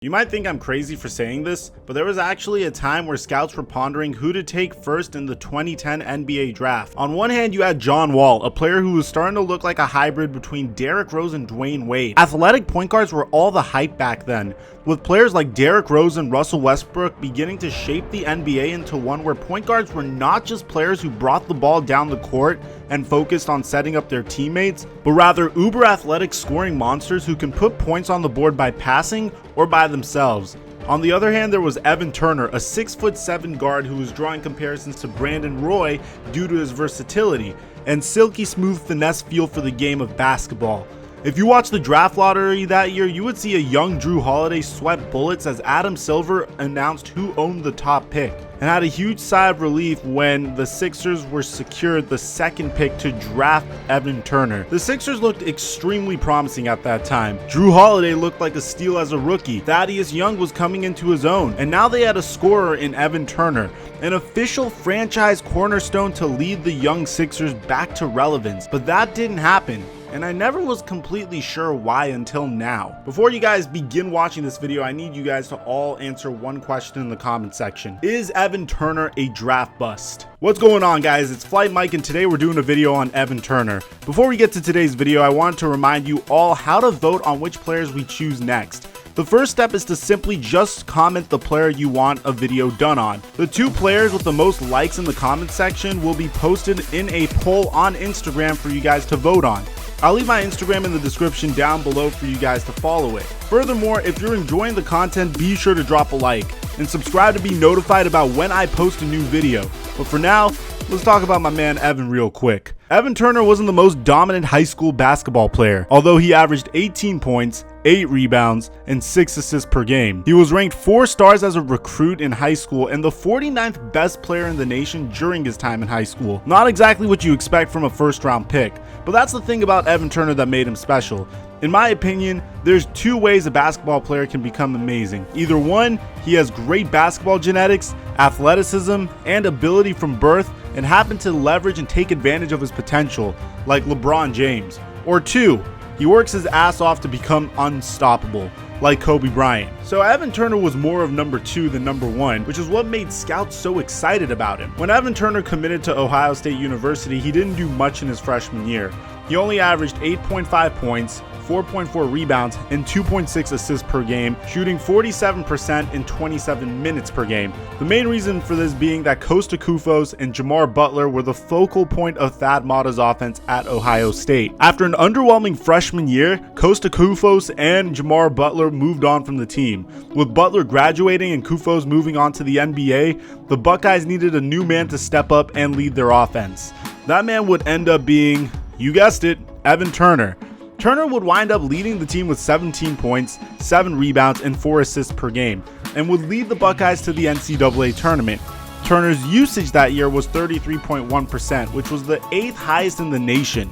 You might think I'm crazy for saying this, but there was actually a time where scouts were pondering who to take first in the 2010 NBA draft. On one hand, you had John Wall, a player who was starting to look like a hybrid between Derrick Rose and Dwayne Wade. Athletic point guards were all the hype back then, with players like Derrick Rose and Russell Westbrook beginning to shape the NBA into one where point guards were not just players who brought the ball down the court and focused on setting up their teammates, but rather uber athletic scoring monsters who can put points on the board by passing or by themselves. On the other hand, there was Evan Turner, a 6'7" guard who was drawing comparisons to Brandon Roy due to his versatility and silky smooth finesse feel for the game of basketball. If you watched the draft lottery that year, you would see a young Drew Holiday sweat bullets as Adam Silver announced who owned the top pick, and had a huge sigh of relief when the Sixers were secured the second pick to draft Evan Turner. The Sixers looked extremely promising at that time. Drew Holiday looked like a steal as a rookie. Thaddeus Young was coming into his own, and now they had a scorer in Evan Turner, an official franchise cornerstone to lead the young Sixers back to relevance. But that didn't happen, and I never was completely sure why until now. Before you guys begin watching this video, I need you guys to all answer one question in the comment section. Is Evan Turner a draft bust? What's going on, guys? It's FlightMike, and today we're doing a video on Evan Turner. Before we get to today's video, I want to remind you all how to vote on which players we choose next. The first step is to simply just comment the player you want a video done on. The 2 players with the most likes in the comment section will be posted in a poll on Instagram for you guys to vote on. I'll leave my Instagram in the description down below for you guys to follow it. Furthermore, if you're enjoying the content, be sure to drop a like and subscribe to be notified about when I post a new video. But for now, let's talk about my man Evan real quick. Evan Turner wasn't the most dominant high school basketball player, although he averaged 18 points, 8 rebounds, and 6 assists per game. He was ranked 4 stars as a recruit in high school and the 49th best player in the nation during his time in high school. Not exactly what you expect from a first-round pick, but that's the thing about Evan Turner that made him special. In my opinion, there's 2 ways a basketball player can become amazing. Either 1, he has great basketball genetics, athleticism, and ability from birth, and happen to leverage and take advantage of his potential, like LeBron James. Or 2, he works his ass off to become unstoppable, like Kobe Bryant. So Evan Turner was more of number 2 than number 1, which is what made scouts so excited about him. When Evan Turner committed to Ohio State University, he didn't do much in his freshman year. He only averaged 8.5 points, 4.4 rebounds, and 2.6 assists per game, shooting 47% in 27 minutes per game. The main reason for this being that Kosta Koufos and Jamar Butler were the focal point of Thad Matta's offense at Ohio State. After an underwhelming freshman year, Kosta Koufos and Jamar Butler moved on from the team. With Butler graduating and Koufos moving on to the NBA, the Buckeyes needed a new man to step up and lead their offense. That man would end up being, you guessed it, Evan Turner. Turner would wind up leading the team with 17 points, 7 rebounds, and 4 assists per game, and would lead the Buckeyes to the NCAA tournament. Turner's usage that year was 33.1%, which was the 8th highest in the nation.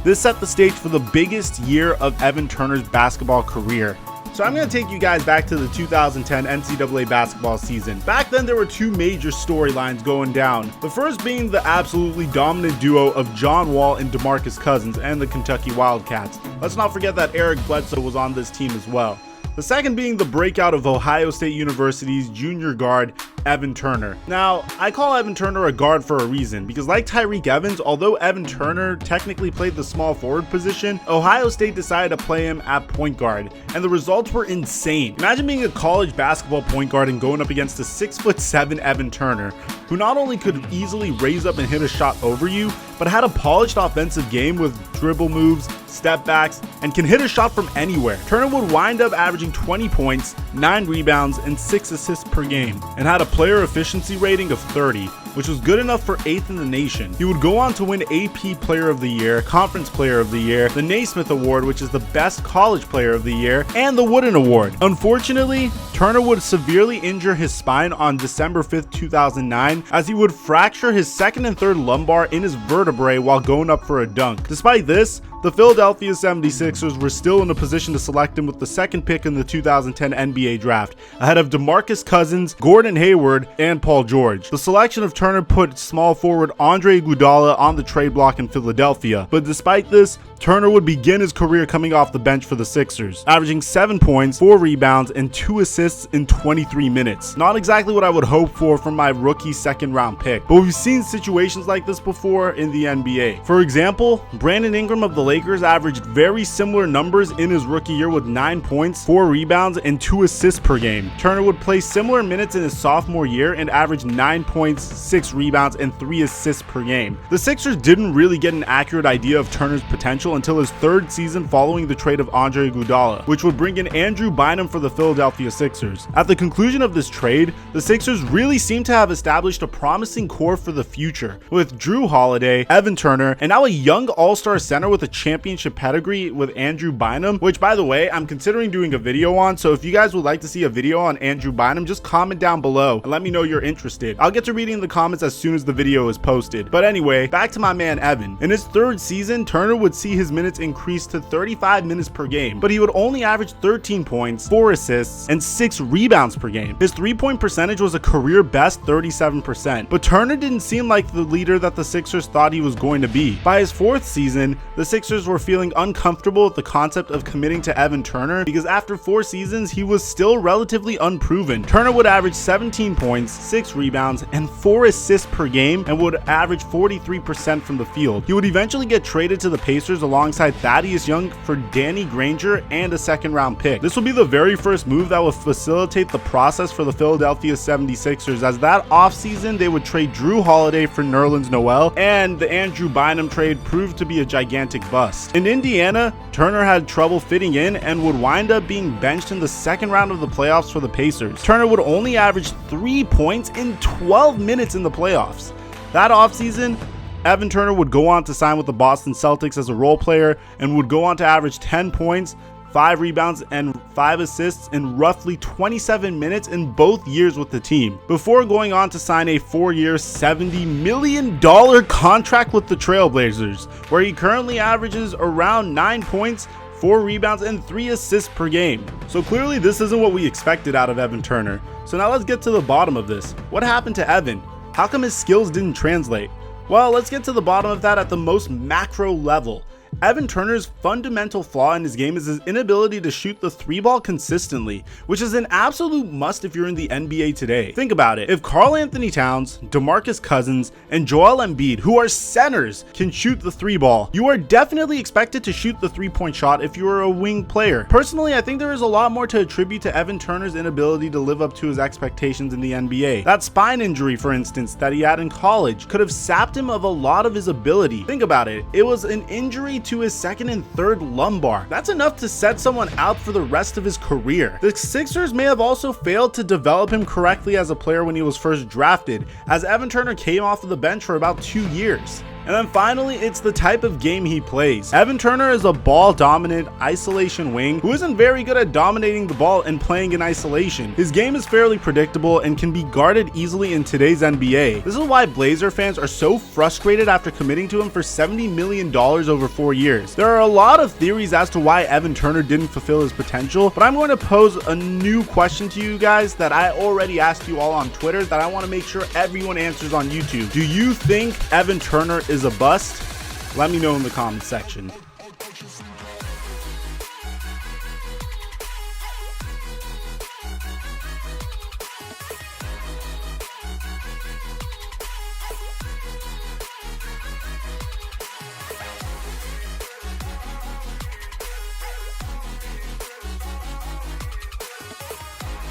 This set the stage for the biggest year of Evan Turner's basketball career. So I'm going to take you guys back to the 2010 NCAA basketball season. Back then, there were 2 major storylines going down. The first being the absolutely dominant duo of John Wall and DeMarcus Cousins and the Kentucky Wildcats. Let's not forget that Eric Bledsoe was on this team as well. The second being the breakout of Ohio State University's junior guard, Evan Turner. Now, I call Evan Turner a guard for a reason, because like Tyreke Evans, although Evan Turner technically played the small forward position, Ohio State decided to play him at point guard, and the results were insane. Imagine being a college basketball point guard and going up against a 6'7" Evan Turner, who not only could easily raise up and hit a shot over you, but had a polished offensive game with dribble moves, step backs, and can hit a shot from anywhere. Turner would wind up averaging 20 points, 9 rebounds, and 6 assists per game, and had a player efficiency rating of 30, which was good enough for 8th in the nation. He would go on to win AP Player of the Year, Conference Player of the Year, the Naismith Award, which is the best college player of the year, and the Wooden Award. Unfortunately, Turner would severely injure his spine on December 5th, 2009, as he would fracture his 2nd and 3rd lumbar in his vertebrae while going up for a dunk. Despite this, the Philadelphia 76ers were still in a position to select him with the second pick in the 2010 NBA draft, ahead of DeMarcus Cousins, Gordon Hayward, and Paul George. The selection of Turner put small forward Andre Iguodala on the trade block in Philadelphia, but despite this, Turner would begin his career coming off the bench for the Sixers, averaging 7 points, 4 rebounds, and 2 assists in 23 minutes. Not exactly what I would hope for from my rookie second-round pick, but we've seen situations like this before in the NBA. For example, Brandon Ingram of the Lakers averaged very similar numbers in his rookie year with 9 points, 4 rebounds, and 2 assists per game. Turner would play similar minutes in his sophomore year and average 9 points, 6 rebounds, and 3 assists per game. The Sixers didn't really get an accurate idea of Turner's potential until his third season following the trade of Andre Iguodala, which would bring in Andrew Bynum for the Philadelphia Sixers. At the conclusion of this trade, the Sixers really seem to have established a promising core for the future, with Drew Holiday, Evan Turner, and now a young all-star center with a championship pedigree with Andrew Bynum, which, by the way, I'm considering doing a video on, so if you guys would like to see a video on Andrew Bynum, just comment down below and let me know you're interested. I'll get to reading the comments as soon as the video is posted. But anyway, back to my man Evan. In his third season, Turner would see his minutes increase to 35 minutes per game, but he would only average 13 points, 4 assists, and 6 rebounds per game. His three-point percentage was a career best 37%, but Turner didn't seem like the leader that the Sixers thought he was going to be. By his fourth season, the Sixers were feeling uncomfortable with the concept of committing to Evan Turner because after 4 seasons, he was still relatively unproven. Turner would average 17 points, 6 rebounds, and 4 assists per game and would average 43% from the field. He would eventually get traded to the Pacers alongside Thaddeus Young for Danny Granger and a second-round pick. This will be the very first move that will facilitate the process for the Philadelphia 76ers, as that offseason they would trade Drew Holiday for Nerlens Noel, and the Andrew Bynum trade proved to be a gigantic bust. In Indiana, Turner had trouble fitting in and would wind up being benched in the second round of the playoffs for the Pacers. Turner would only average 3 points in 12 minutes in the playoffs. That offseason, Evan Turner would go on to sign with the Boston Celtics as a role player and would go on to average 10 points, 5 rebounds, and 5 assists in roughly 27 minutes in both years with the team, before going on to sign a 4-year, $70 million contract with the Trailblazers, where he currently averages around 9 points, 4 rebounds, and 3 assists per game. So clearly this isn't what we expected out of Evan Turner. So now let's get to the bottom of this. What happened to Evan? How come his skills didn't translate? Well, let's get to the bottom of that at the most macro level. Evan Turner's fundamental flaw in his game is his inability to shoot the 3-ball consistently, which is an absolute must if you're in the NBA today. Think about it. If Karl Anthony Towns, DeMarcus Cousins, and Joel Embiid, who are centers, can shoot the 3-ball, you are definitely expected to shoot the 3-point shot if you are a wing player. Personally, I think there is a lot more to attribute to Evan Turner's inability to live up to his expectations in the NBA. That spine injury, for instance, that he had in college could have sapped him of a lot of his ability. Think about it. It was an injury to his second and third lumbar. That's enough to set someone out for the rest of his career. The Sixers may have also failed to develop him correctly as a player when he was first drafted, as Evan Turner came off of the bench for about 2 years. And then finally, it's the type of game he plays. Evan Turner is a ball-dominant isolation wing who isn't very good at dominating the ball and playing in isolation. His game is fairly predictable and can be guarded easily in today's NBA. This is why Blazer fans are so frustrated after committing to him for $70 million over 4 years. There are a lot of theories as to why Evan Turner didn't fulfill his potential, but I'm going to pose a new question to you guys that I already asked you all on Twitter that I want to make sure everyone answers on YouTube. Do you think Evan Turner is a bust? Let me know in the comment section.